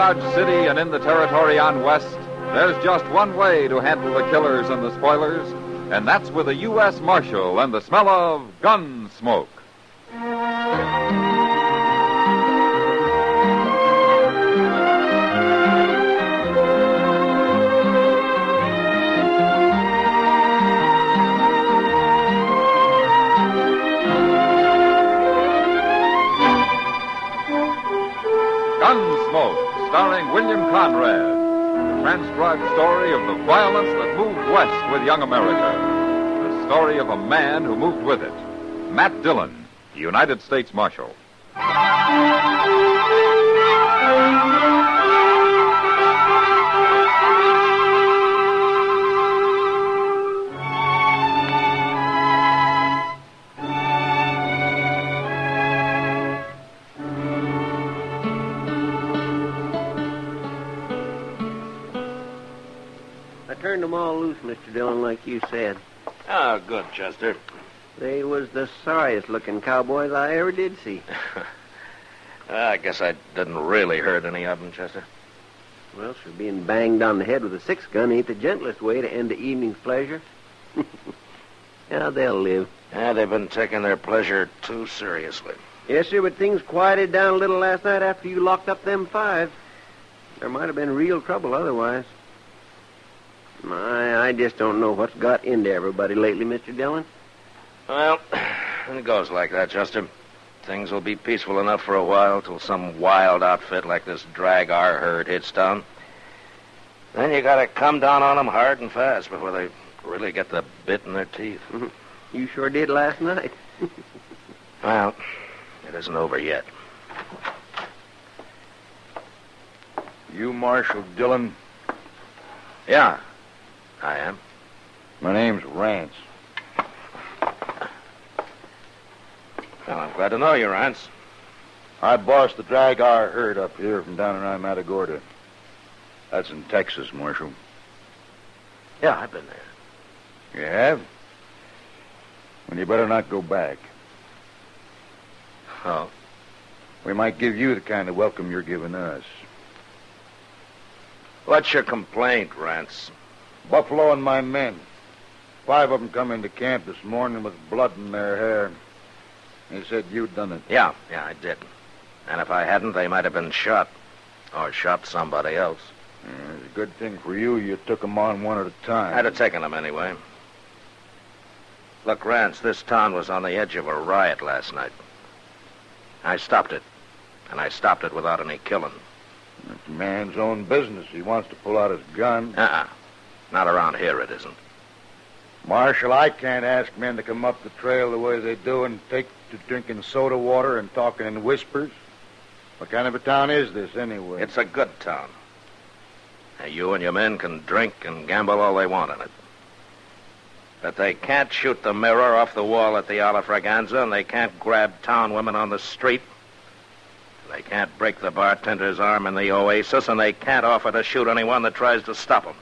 Dodge City and in the territory on west, there's just one way to handle the killers and the spoilers, and that's with a U.S. Marshal and the smell of Gunsmoke. Gunsmoke, starring William Conrad, the transcribed story of the violence that moved west with young America. The story of a man who moved with it. Matt Dillon, United States Marshal. I turned them all loose, Mr. Dillon, like you said. Oh, good, Chester. They was the sorriest-looking cowboys I ever did see. I guess I didn't really hurt any of them, Chester. Well, sure, being banged on the head with a 6-gun ain't the gentlest way to end the evening's pleasure. Yeah, they'll live. Yeah, they've been taking their pleasure too seriously. Yes, sir, but things quieted down a little last night after you locked up them 5. There might have been real trouble otherwise. I just don't know what's got into everybody lately, Mr. Dillon. Well, it goes like that, Chester. Things will be peaceful enough for a while till some wild outfit like this drag our herd hits town. Then you gotta come down on them hard and fast before they really get the bit in their teeth. You sure did last night. Well, it isn't over yet. You Marshal Dillon? Yeah, I am. My name's Rance. Well, I'm glad to know you, Rance. I boss the drag our herd up here from down around Matagorda. That's in Texas, Marshal. Yeah, I've been there. You have? Well, you better not go back. Oh? We might give you the kind of welcome you're giving us. What's your complaint, Rance? Buffalo and my men. 5 of them come into camp this morning with blood in their hair. They said you'd done it. Yeah, I did. And if I hadn't, they might have been shot. Or shot somebody else. It's a good thing for you took them on one at a time. I'd have taken them anyway. Look, Rance, this town was on the edge of a riot last night. I stopped it. And I stopped it without any killing. It's a man's own business. He wants to pull out his gun. Not around here, it isn't. Marshal, I can't ask men to come up the trail the way they do and take to drinking soda water and talking in whispers. What kind of a town is this, anyway? It's a good town. Now, you and your men can drink and gamble all they want in it. But they can't shoot the mirror off the wall at the Ala Fraganza, and they can't grab town women on the street. They can't break the bartender's arm in the Oasis, and they can't offer to shoot anyone that tries to stop them.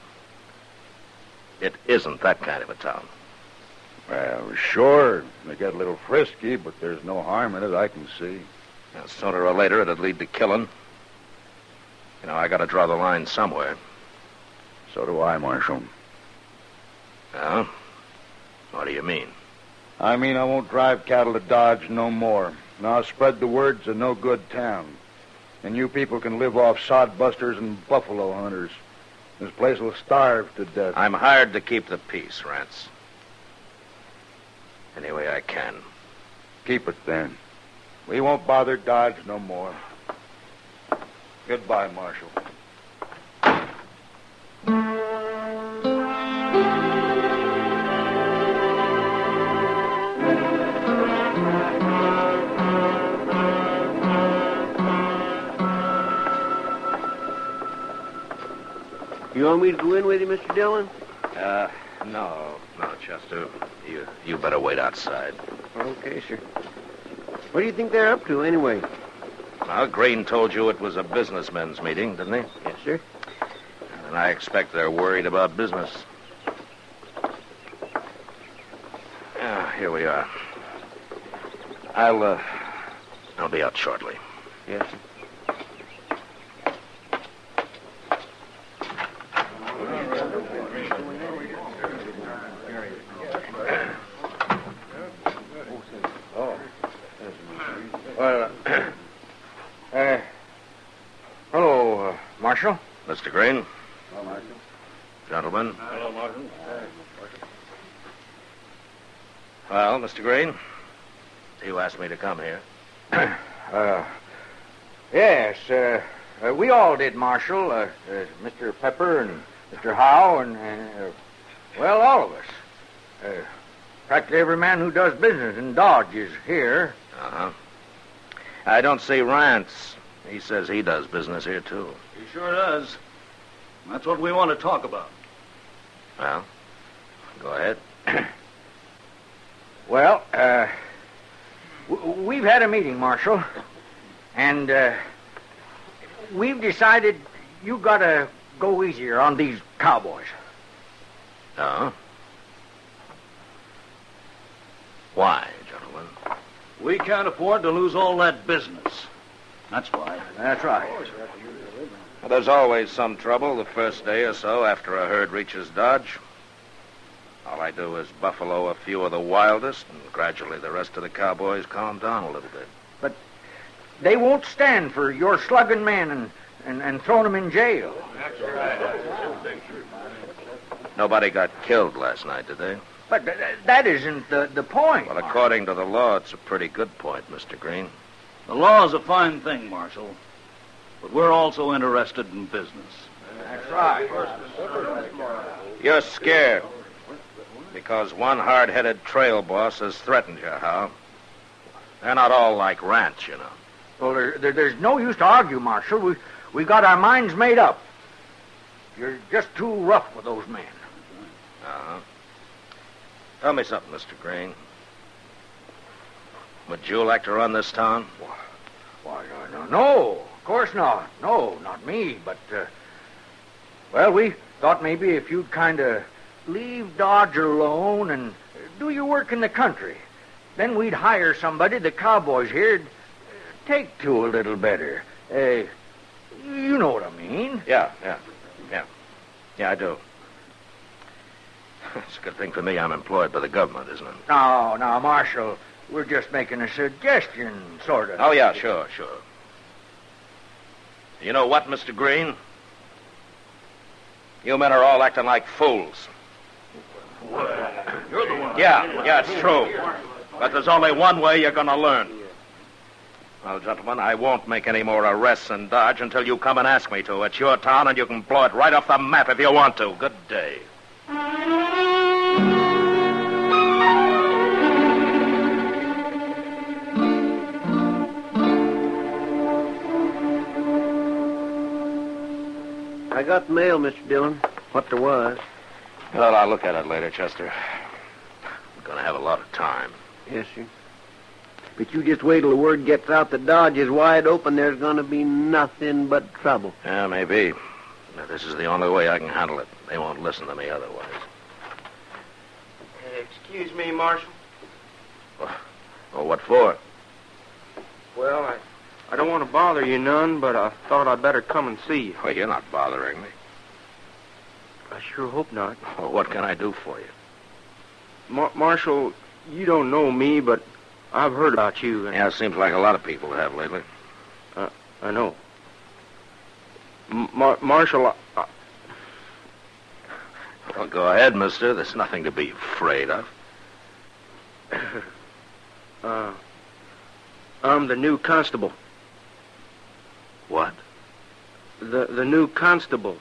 It isn't that kind of a town. Well, sure, they get a little frisky, but there's no harm in it, I can see. Now, sooner or later, it'd lead to killing. You know, I gotta draw the line somewhere. So do I, Marshal. Well, what do you mean? I mean I won't drive cattle to Dodge no more. Now I'll spread the word it's a no-good town. And you people can live off sodbusters and buffalo hunters. This place will starve to death. I'm hired to keep the peace, Rance. Any way I can. Keep it, then. We won't bother Dodge no more. Goodbye, Marshal. You want me to go in with you, Mr. Dillon? No, Chester. You better wait outside. Okay, sir. What do you think they're up to, anyway? Well, Green told you it was a businessmen's meeting, didn't he? Yes, sir. And I expect they're worried about business. Here we are. I'll be out shortly. Yes, sir. Mr. Green. Hello, Marshal. Gentlemen. Hello, Marshal. Well, Mr. Green, you asked me to come here. Yes, we all did, Marshal. Mr. Pepper and Mr. Howe and well, all of us. Practically every man who does business in Dodge is here. Uh-huh. I don't see Rance. He says he does business here, too. He sure does. That's what we want to talk about. Well, go ahead. Well, we've had a meeting, Marshal, and we've decided you gotta go easier on these cowboys. Uh-huh. Why, gentlemen? We can't afford to lose all that business. That's why. That's right. Well, there's always some trouble the first day or so after a herd reaches Dodge. All I do is buffalo a few of the wildest, and gradually the rest of the cowboys calm down a little bit. But they won't stand for your slugging men and throwing them in jail. Nobody got killed last night, did they? But that isn't the point. Well, according to the law, it's a pretty good point, Mr. Green. The law's a fine thing, Marshal. But we're also interested in business. That's right. You're scared because one hard-headed trail boss has threatened you, Hal. They're not all like Rance, you know. Well, there's no use to argue, Marshal. We got our minds made up. You're just too rough with those men. Uh-huh. Tell me something, Mr. Green. Would you like to run this town? Why, no, of course not. No, not me, but, well, we thought maybe if you'd kind of leave Dodge alone and do your work in the country, then we'd hire somebody the cowboys here'd take to a little better. You know what I mean. Yeah, I do. It's a good thing for me I'm employed by the government, isn't it? No, Marshal, we're just making a suggestion, sort of. Oh, yeah, sure. You know what, Mr. Green? You men are all acting like fools. You're the one. Yeah, it's true. But there's only one way you're going to learn. Well, gentlemen, I won't make any more arrests in Dodge until you come and ask me to. It's your town, and you can blow it right off the map if you want to. Good day. I got the mail, Mr. Dillon. What there was. Well, I'll look at it later, Chester. I'm going to have a lot of time. Yes, sir. But you just wait till the word gets out that Dodge is wide open. There's going to be nothing but trouble. Yeah, maybe. But this is the only way I can handle it. They won't listen to me otherwise. Excuse me, Marshal. Well, what for? Well, I don't want to bother you none, but I thought I'd better come and see you. Well, you're not bothering me. I sure hope not. Well, what can I do for you? Marshal, you don't know me, but I've heard about you. And Yeah, it seems like a lot of people have lately. I know. Marshal, Well, go ahead, mister. There's nothing to be afraid of. I'm the new constable. What? The new constable.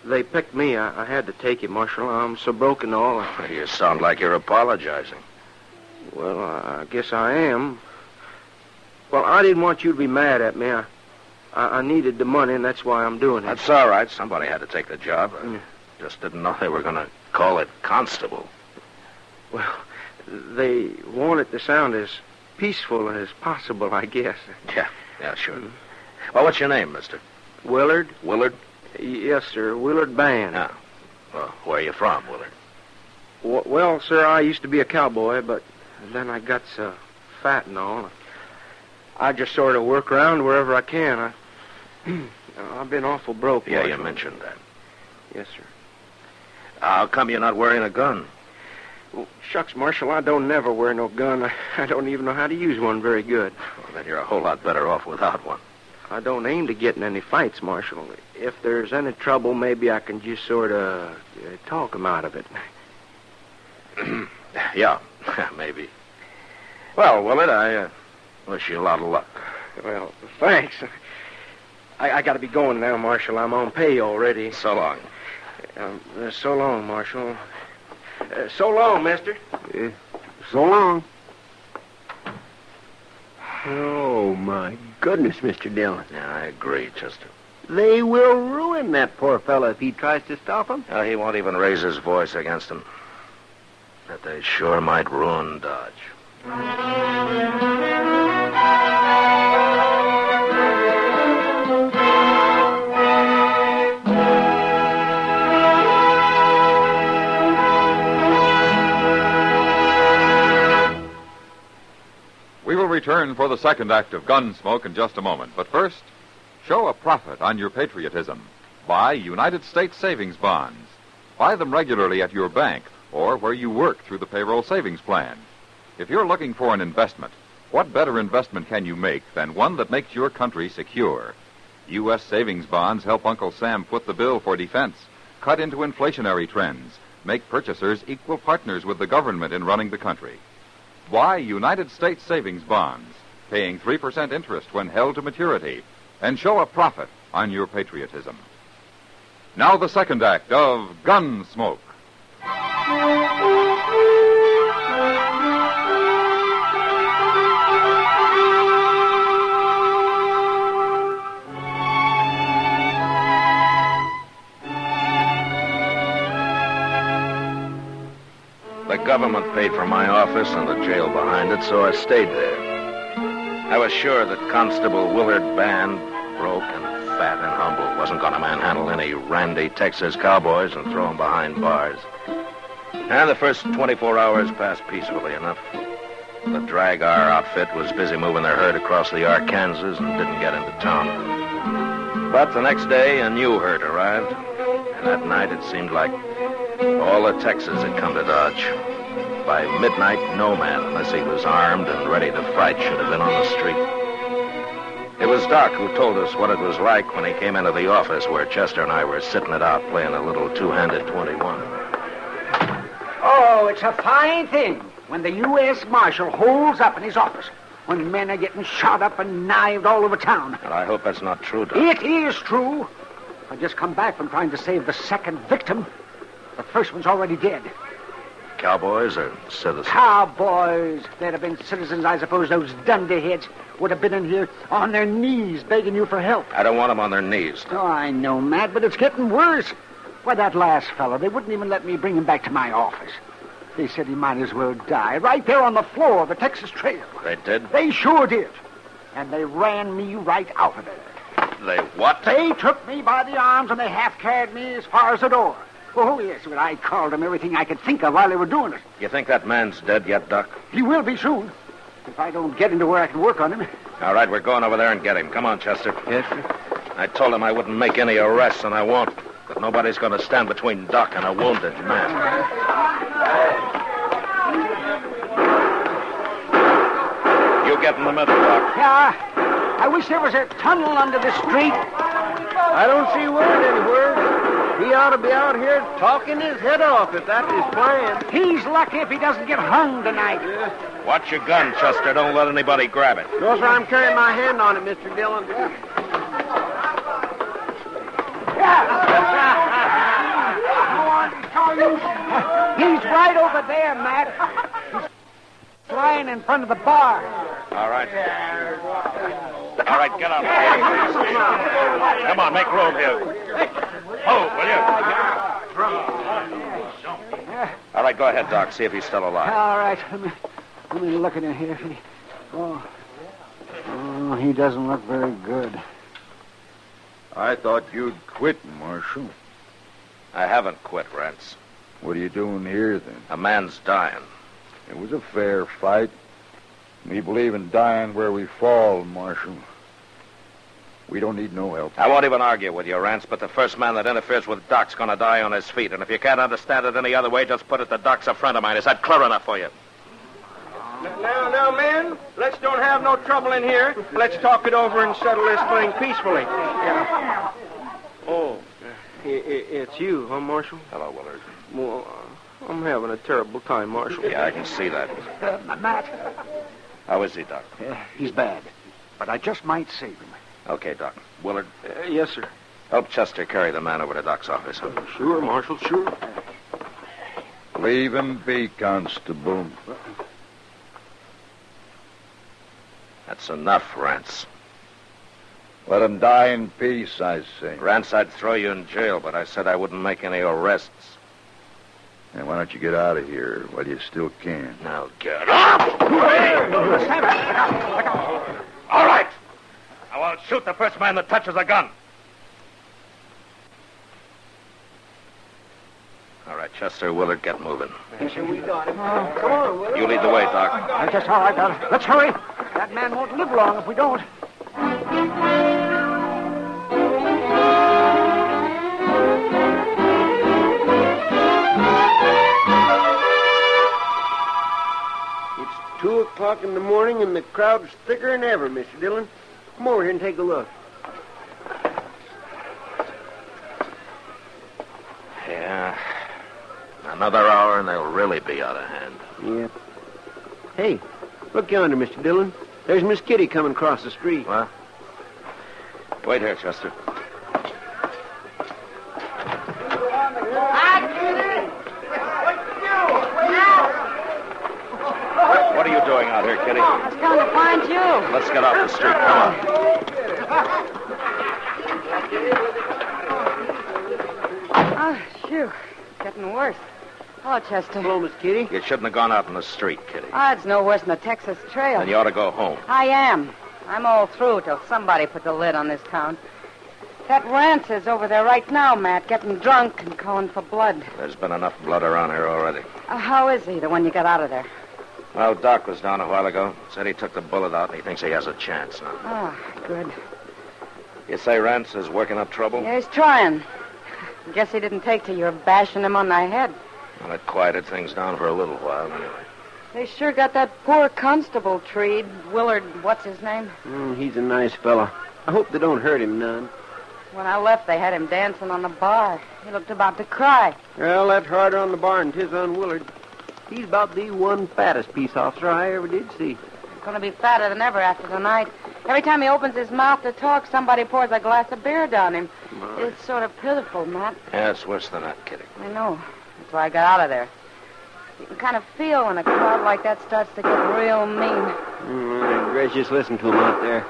They picked me. I had to take it, Marshal. I'm so broken all. You sound like you're apologizing. Well, I guess I am. Well, I didn't want you to be mad at me. I needed the money, and that's why I'm doing it. That's all right. Somebody had to take the job. I just didn't know they were going to call it Constable. Well, they want it to sound as peaceful as possible, I guess. Yeah, sure. Well, what's your name, mister? Willard? Willard? Yes, sir. Willard Band. Yeah. Well, where are you from, Willard? Well, sir, I used to be a cowboy, but then I got so fat and all. I just sort of work around wherever I can. I've been awful broke. Yeah, Marshal. you mentioned that. Yes, sir. How come you're not wearing a gun? Well, shucks, Marshal, I don't never wear no gun. I don't even know how to use one very good. Well, then you're a whole lot better off without one. I don't aim to get in any fights, Marshal. If there's any trouble, maybe I can just sort of talk him out of it. Yeah, maybe. Well, Willard, I wish you a lot of luck. Well, thanks. I got to be going now, Marshal. I'm on pay already. So long. So long, Marshal. So long, mister. So long. Oh, my goodness, Mr. Dillon. Yeah, I agree, Chester. They will ruin that poor fellow if he tries to stop him. He won't even raise his voice against him. But they sure might ruin Dodge. We will return for the second act of Gunsmoke in just a moment. But first, show a profit on your patriotism. Buy United States savings bonds. Buy them regularly at your bank or where you work through the payroll savings plan. If you're looking for an investment, what better investment can you make than one that makes your country secure? U.S. savings bonds help Uncle Sam foot the bill for defense, cut into inflationary trends, make purchasers equal partners with the government in running the country. Buy United States savings bonds, paying 3% interest when held to maturity, and show a profit on your patriotism. Now the second act of Gunsmoke. The government paid for my office and the jail behind it, so I stayed there. I was sure that Constable Willard Band, broke and fat and humble, wasn't going to manhandle any randy Texas cowboys and throw them behind bars. And the first 24 hours passed peacefully enough. The drag our outfit was busy moving their herd across the Arkansas and didn't get into town. But the next day, a new herd arrived. And that night, it seemed like all of Texas had come to Dodge. By midnight, no man, unless he was armed and ready to fight, should have been on the street. It was Doc who told us what it was like when he came into the office where Chester and I were sitting it out playing a little two-handed 21. Oh, it's a fine thing when the U.S. Marshal holds up in his office when men are getting shot up and knifed all over town. And I hope that's not true, Doc. It is true. I just come back from trying to save the second victim. The first one's already dead. Cowboys or citizens? Cowboys. They'd have been citizens, I suppose. Those dunderheads would have been in here on their knees begging you for help. I don't want them on their knees. Oh, I know, Matt, but it's getting worse. Why, that last fellow, they wouldn't even let me bring him back to my office. They said he might as well die right there on the floor of the Texas Trail. They did? They sure did. And they ran me right out of there. They what? They took me by the arms and they half-carried me as far as the door. Oh, yes, but I called them everything I could think of while they were doing it. You think that man's dead yet, Doc? He will be soon, if I don't get into where I can work on him. All right, we're going over there and get him. Come on, Chester. Yes, sir. I told him I wouldn't make any arrests, and I won't. But nobody's going to stand between Doc and a wounded man. You get in the middle, Doc. Yeah, I wish there was a tunnel under the street. I don't see Willard anywhere. He ought to be out here talking his head off if that's his plan. He's lucky if he doesn't get hung tonight. Watch your gun, Chester. Don't let anybody grab it. No, sir, I'm carrying my hand on it, Mr. Dillon. He's right over there, Matt. He's lying in front of the bar. All right. All right, get out. Come on, make room here. Oh, will you? All right, go ahead, Doc. See if he's still alive. All right. Let me look at him here. Oh, he doesn't look very good. I thought you'd quit, Marshal. I haven't quit, Rance. What are you doing here, then? A man's dying. It was a fair fight. We believe in dying where we fall, Marshal. We don't need no help. I won't even argue with you, Rance, but the first man that interferes with Doc's going to die on his feet. And if you can't understand it any other way, just put it to Doc's a friend of mine. Is that clear enough for you? Now, men, let's don't have no trouble in here. Let's talk it over and settle this thing peacefully. Yeah. Oh, it's you, huh, Marshal? Hello, Willard. Well, I'm having a terrible time, Marshal. Yeah, I can see that. Matt, How is he, Doc? he's bad, but I just might save him. Okay, Doc. Willard, Yes, sir. help Chester carry the man over to Doc's office. Huh? Sure, Marshal, sure. Leave him be, Constable. That's enough, Rance. Let him die in peace, I say. Rance, I'd throw you in jail, but I said I wouldn't make any arrests. And why don't you get out of here while you still can? Now get up! All right! I won't shoot the first man that touches a gun. All right, Chester, Willard, get moving. We got him. Come on, Willard. You lead the way, Doc. That's just all right, Doc. Let's hurry. That man won't live long if we don't. It's 2 o'clock in the morning, and the crowd's thicker than ever, Mr. Dillon. Come over here and take a look. Yeah. Another hour and they'll really be out of hand. Yep. Hey, look yonder, Mr. Dillon. There's Miss Kitty coming across the street. What? Wait here, Chester. What are you doing out here, Kitty? I was going to find you. Let's get off the street. Come on. Oh, phew. Getting worse. Hello, Chester. Hello, Miss Kitty. You shouldn't have gone out in the street, Kitty. Oh, it's no worse than the Texas Trail. Then you ought to go home. I am. I'm all through till somebody puts a lid on this town. That Rance is over there right now, Matt, getting drunk and calling for blood. There's been enough blood around here already. How is he, the one you got out of there? Well, Doc was down a while ago. Said he took the bullet out and he thinks he has a chance now. Oh, good. You say Rance is working up trouble? Yeah, he's trying. Guess he didn't take to your bashing him on the head. Well, it quieted things down for a little while, anyway. They sure got that poor constable treed. Willard, what's his name? He's a nice fella. I hope they don't hurt him none. When I left, they had him dancing on the bar. He looked about to cry. Well, that's harder on the bar than 'tis on Willard. He's about the one fattest peace officer I ever did see. He's going to be fatter than ever after tonight. Every time he opens his mouth to talk, somebody pours a glass of beer down him. It's sort of pitiful, Matt. Yeah, it's worse than that, Kitty. I know. That's why I got out of there. You can kind of feel when a crowd like that starts to get real mean. Gracious, listen to him out there.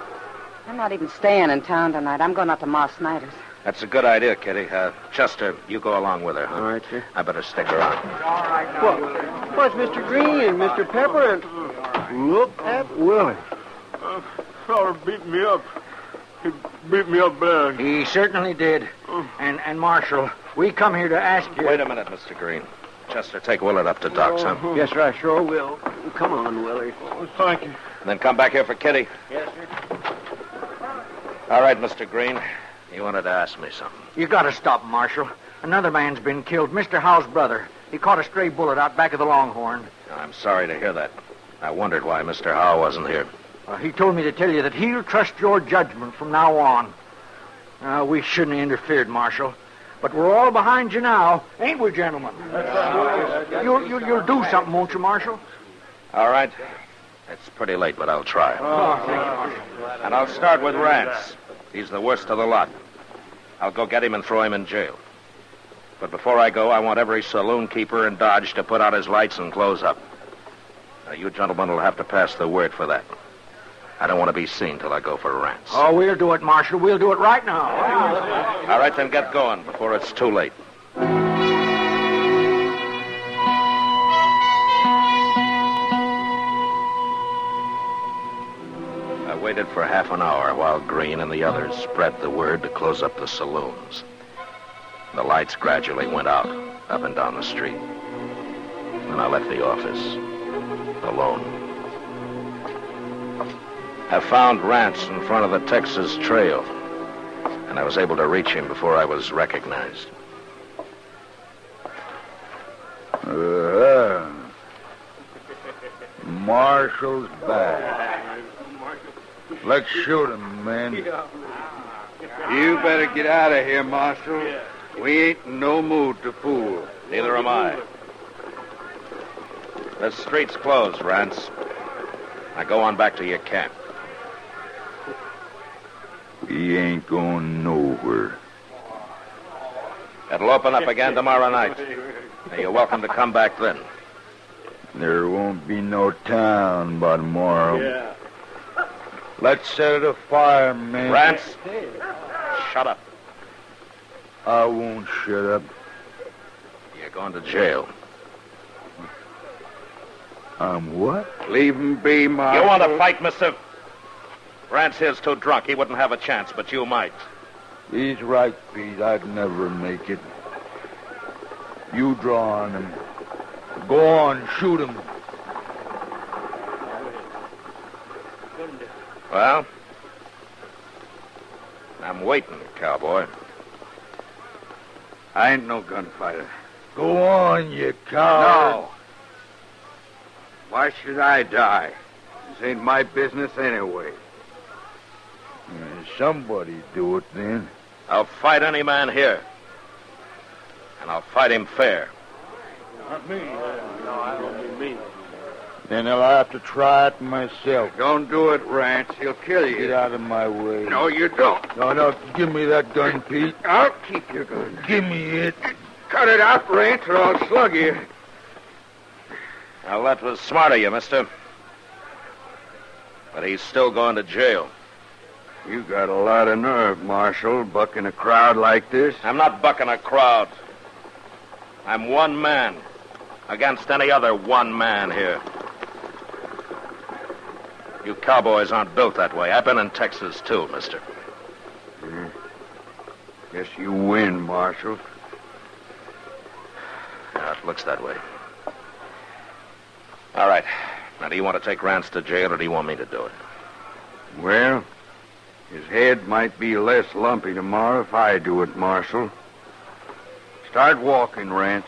I'm not even staying in town tonight. I'm going out to Ma Snyder's. That's a good idea, Kitty. Chester, you go along with her, huh? All right, sir. I better stick around. What's Mr. Green and Mr. Pepper and... Look at Willard. Fella beat me up. He beat me up bad. He certainly did. And Marshal, we come here to ask you... Wait a minute, Mr. Green. Chester, take Willard up to Doc's, huh? Yes, sir, I sure will. Come on, Willard. Thank you. And then come back here for Kitty. Yes, sir. All right, Mr. Green. You wanted to ask me something. You got to stop, Marshal. Another man's been killed, Mr. Howe's brother. He caught a stray bullet out back of the Longhorn. I'm sorry to hear that. I wondered why Mr. Howe wasn't here. He told me to tell you that he'll trust your judgment from now on. We shouldn't have interfered, Marshal. But we're all behind you now, ain't we, gentlemen? You'll do something, won't you, Marshal? All right. It's pretty late, but I'll try. Thank you, Marshal. And I'll start with Rance. He's the worst of the lot. I'll go get him and throw him in jail. But before I go, I want every saloon keeper in Dodge to put out his lights and close up. Now, you gentlemen will have to pass the word for that. I don't want to be seen till I go for Rance. Oh, we'll do it, Marshal. We'll do it right now. All right, then get going before it's too late. I waited for half an hour while Green and the others spread the word to close up the saloons. The lights gradually went out, up and down the street. And I left the office, alone. I found Rance in front of the Texas Trail, and I was able to reach him before I was recognized. Marshall's back. Let's shoot him, man. You better get out of here, Marshal. We ain't in no mood to fool. Neither am I. The street's closed, Rance. Now go on back to your camp. We ain't going nowhere. It'll open up again tomorrow night. Now, you're welcome to come back then. There won't be no town by tomorrow. Yeah. Let's set it afire, man. Rance, shut up. I won't shut up. You're going to jail. I'm what? Leave him be, Marshal. You want to fight, mister? Rance here's too drunk. He wouldn't have a chance, but you might. He's right, Pete. I'd never make it. You draw on him. Go on, shoot him. Well, I'm waiting, cowboy. I ain't no gunfighter. Go on, you coward. No. Why should I die? This ain't my business anyway. Somebody do it then. I'll fight any man here. And I'll fight him fair. Not me. No, I don't mean me. Then I'll have to try it myself. Don't do it, Rance. He'll kill you. Get out of my way. No, you don't. No, give me that gun, Pete. I'll keep your gun. Give me it. Cut it out, Rance, or I'll slug you. Now, that was smart of you, mister. But he's still going to jail. You got a lot of nerve, Marshal, bucking a crowd like this. I'm not bucking a crowd. I'm one man against any other one man here. You cowboys aren't built that way. I've been in Texas, too, mister. Guess you win, Marshal. Yeah, it looks that way. All right. Now, do you want to take Rance to jail, or do you want me to do it? Well, his head might be less lumpy tomorrow if I do it, Marshal. Start walking, Rance.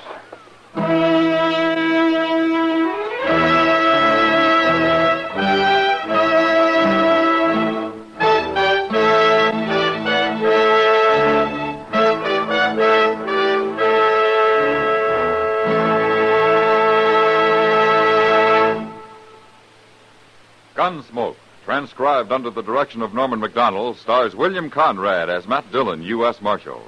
Gunsmoke, transcribed under the direction of Norman MacDonald, stars William Conrad as Matt Dillon, U.S. Marshal.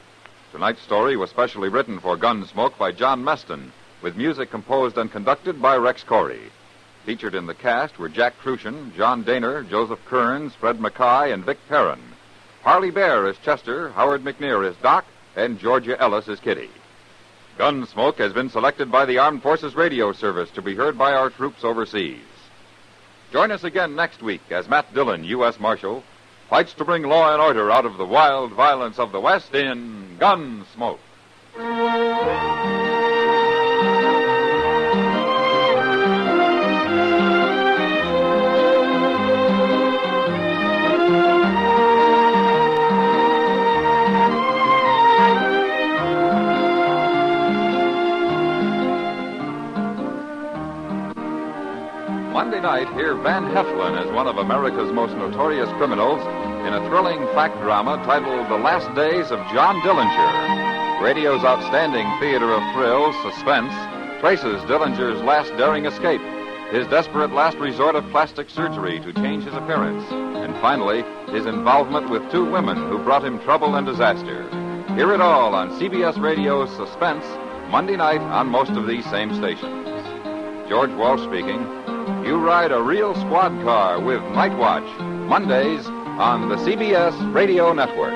Tonight's story was specially written for Gunsmoke by John Meston, with music composed and conducted by Rex Corey. Featured in the cast were Jack Crucian, John Daner, Joseph Kearns, Fred Mackay, and Vic Perrin. Harley Bear as Chester, Howard McNear as Doc, and Georgia Ellis as Kitty. Gunsmoke has been selected by the Armed Forces Radio Service to be heard by our troops overseas. Join us again next week as Matt Dillon, U.S. Marshal, fights to bring law and order out of the wild violence of the West in Gunsmoke. Monday night, hear Van Heflin as one of America's most notorious criminals in a thrilling fact drama titled The Last Days of John Dillinger. Radio's outstanding theater of thrills, suspense, traces Dillinger's last daring escape, his desperate last resort of plastic surgery to change his appearance, and finally, his involvement with two women who brought him trouble and disaster. Hear it all on CBS Radio's Suspense, Monday night on most of these same stations. George Walsh speaking. You ride a real squad car with Night Watch, Mondays on the CBS Radio Network.